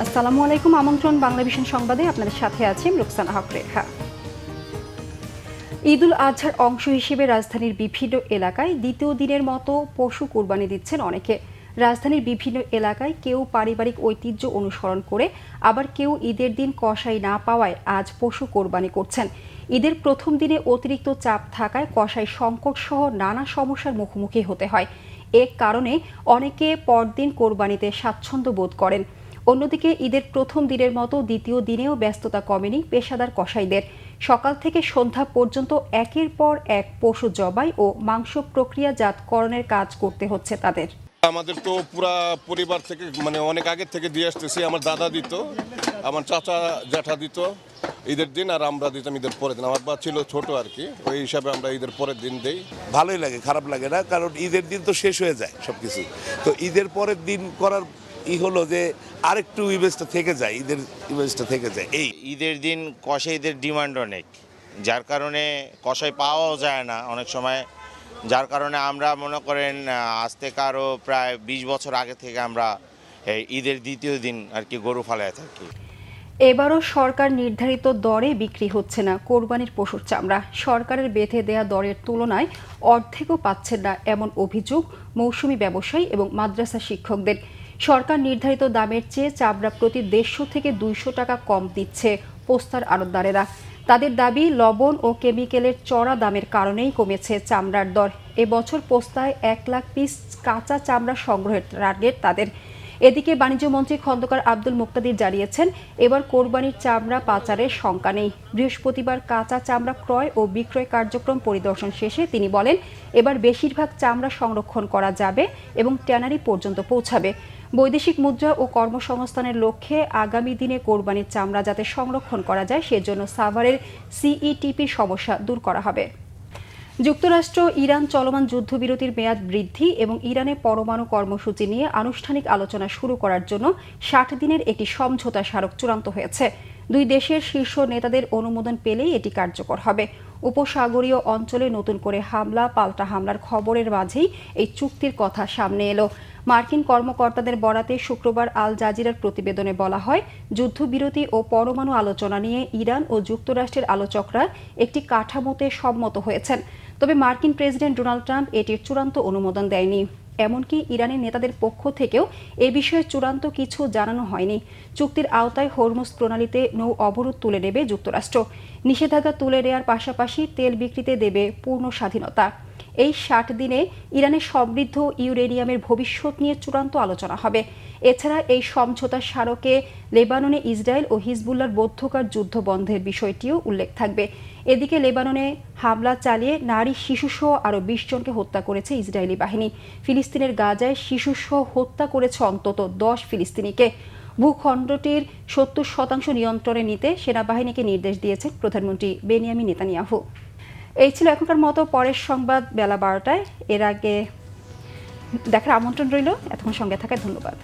আসসালামু আলাইকুম। আমন্ত্রণ বাংলাভিশন সংবাদে আপনাদের সাথে আছি রুকসানা হক রেখা। ঈদুল আজহার অংশ হিসেবে রাজধানীর বিভিন্ন এলাকায় দ্বিতীয় দিনের মতো পশু কুরবানি দিচ্ছেন অনেকে। রাজধানীর বিভিন্ন এলাকায় কেউ পারিবারিক ঐতিহ্য অনুসরণ করে, আবার কেউ ঈদের দিন কসাই না পাওয়ায় আজ পশু কোরবানি করছেন। ঈদের প্রথম দিনে অতিরিক্ত চাপ থাকায় কসাই সংকট সহ নানা সমস্যার মুখোমুখি হতে হয়। এ কারণে অনেকে পরদিন কোরবানিতে স্বাচ্ছন্দ্য বোধ করেন। অন্যদিকে ঈদের প্রথম দিনের মতো দ্বিতীয় দিনেও ব্যস্ততা কমেনি পেশাদার কসাইদের। সকাল থেকে সন্ধ্যা পর্যন্ত একের পর এক পশু জবাই ও মাংস প্রক্রিয়াজাতকরণের কাজ করতে হচ্ছে তাদের। আমাদের তো পুরা পরিবার থেকে অনেক আগে থেকে দিয়ে আসতেছি। আমার দাদা দিত, আমার চাচা জ্যাঠা দিত ঈদের দিন, আর আমরা দিতাম ঈদের পরের দিন। আমার বা ছিল ছোট আর কি, ওই হিসাবে আমরা ঈদের পরের দিন দেই। ভালোই লাগে, খারাপ লাগে না, কারণ ঈদের দিন তো শেষ হয়ে যায় সবকিছু। তো ঈদের পরের দিন করার হলো যে আরেকটু ইমেজটা থেকে যায়, ঈদের ইমেজটা থেকে যায়। এই ঈদের দিন কসাইদের ডিমান্ড অনেক, যার কারণে কসাই পাওয়াও যায় না অনেক সময়। যার কারণে আমরা মনে করেন আজ থেকে আরও প্রায় 20 বছর আগে থেকে আমরা ঈদের দ্বিতীয় দিন আর কি গরু ফালায় থাকি। এবারও সরকার নির্ধারিত দরে বিক্রি হচ্ছে না কোরবানির পশুর চামড়া। সরকারের বেঁধে দেয়া দরের তুলনায় অর্ধেকও পাচ্ছেন না, এমন অভিযোগ মৌসুমি ব্যবসায়ী এবং মাদ্রাসা শিক্ষকদের। সরকার নির্ধারিত দামের চেয়ে চামড়া প্রতি 150 থেকে 200 টাকা কম দিচ্ছে পোস্তার আড়তদারেরা। তাদের দাবি, লবণ ও কেমিক্যালের চড়া দামের কারণেই কমেছে চামড়ার দর। এবছর পোস্তায় 1 লাখ পিস কাঁচা চামড়া সংগ্রহের টার্গেট তাদের। এদিকে বাণিজ্যমন্ত্রী খন্দকার আব্দুল মুক্তাদির জানিয়েছেন, এবার কোরবানির চামড়া পাচারের শঙ্কা নেই। বৃহস্পতিবার কাঁচা চামড়া ক্রয় ও বিক্রয় কার্যক্রম পরিদর্শন শেষে তিনি বলেন, এবার বেশিরভাগ চামড়া সংরক্ষণ করা যাবে এবং ট্যানারি পর্যন্ত পৌঁছাবে। বৈদেশিক মুদ্রা ও কর্মসংস্থানের লক্ষ্যে আগামী দিনে কোরবানির চামড়া যাতে সংরক্ষণ করা যায় সেজন্য সাভারের সিইটিপির সমস্যা দূর করা হবে। যুক্তরাষ্ট্র ইরান চলমান যুদ্ধবিরতির মেয়াদ বৃদ্ধি এবং ইরানে পরমাণু কর্মসূচি নিয়ে আনুষ্ঠানিক আলোচনা শুরু করার জন্য 60 দিনের একটি সমঝোতা স্মারক চূড়ান্ত হয়েছে। দুই দেশের শীর্ষ নেতাদের অনুমোদন পেলেই এটি কার্যকর হবে। উপসাগরীয় অঞ্চলে নতুন করে হামলা পাল্টা হামলার খবরের মাঝেই এই চুক্তির কথা সামনে এলো। মার্কিন কর্মকর্তাদের বরাতে শুক্রবার আল জাজিরার প্রতিবেদনে বলা হয়, যুদ্ধবিরতি ও পরমাণু আলোচনা নিয়ে ইরান ও যুক্তরাষ্ট্রের আলোচকরা একটি কাঠামোতে সম্মত হয়েছেন। তবে মার্কিন প্রেসিডেন্ট ডোনাল্ড ট্রাম্প এটির চূড়ান্ত অনুমোদন দেয়নি। এমনকি ইরানের নেতাদের পক্ষ থেকেও এ বিষয়ে চূড়ান্ত কিছু জানানো হয়নি। চুক্তির আওতায় হরমুজ প্রণালীতে নৌ অবরোধ তুলে নেবে যুক্তরাষ্ট্র। নিষেধাজ্ঞা তুলে নেওয়ার পাশাপাশি তেল বিক্রিতে দেবে পূর্ণ স্বাধীনতা। এই 60 দিনে ইরানের সমৃদ্ধ ইউরেনিয়ামের ভবিষ্যৎ নিয়ে চূড়ান্ত আলোচনা হবে। এছাড়া এই সমঝোতার স্মারকে লেবাননে ইসরায়েল ও হিজবুল্লাহর মধ্যকার যুদ্ধ বন্ধের বিষয়টিও উল্লেখ থাকবে। এদিকে লেবাননে হামলা চালিয়ে নারী শিশুসহ আরও 20 জনকে হত্যা করেছে ইসরায়েলি বাহিনী। ফিলিস্তিনের গাজায় শিশুসহ হত্যা করেছে অন্তত 10 ফিলিস্তিনিকে। ভূখণ্ডটির 70% নিয়ন্ত্রণে নিতে সেনাবাহিনীকে নির্দেশ দিয়েছেন প্রধানমন্ত্রী বেনিয়ামিন নেতানিয়াহু। এই ছিল এখনকার মতো, পরের সংবাদ বেলা 12টায়। এর আগে দেখার আমন্ত্রণ রইল। এতক্ষণ সঙ্গে থাকায় ধন্যবাদ।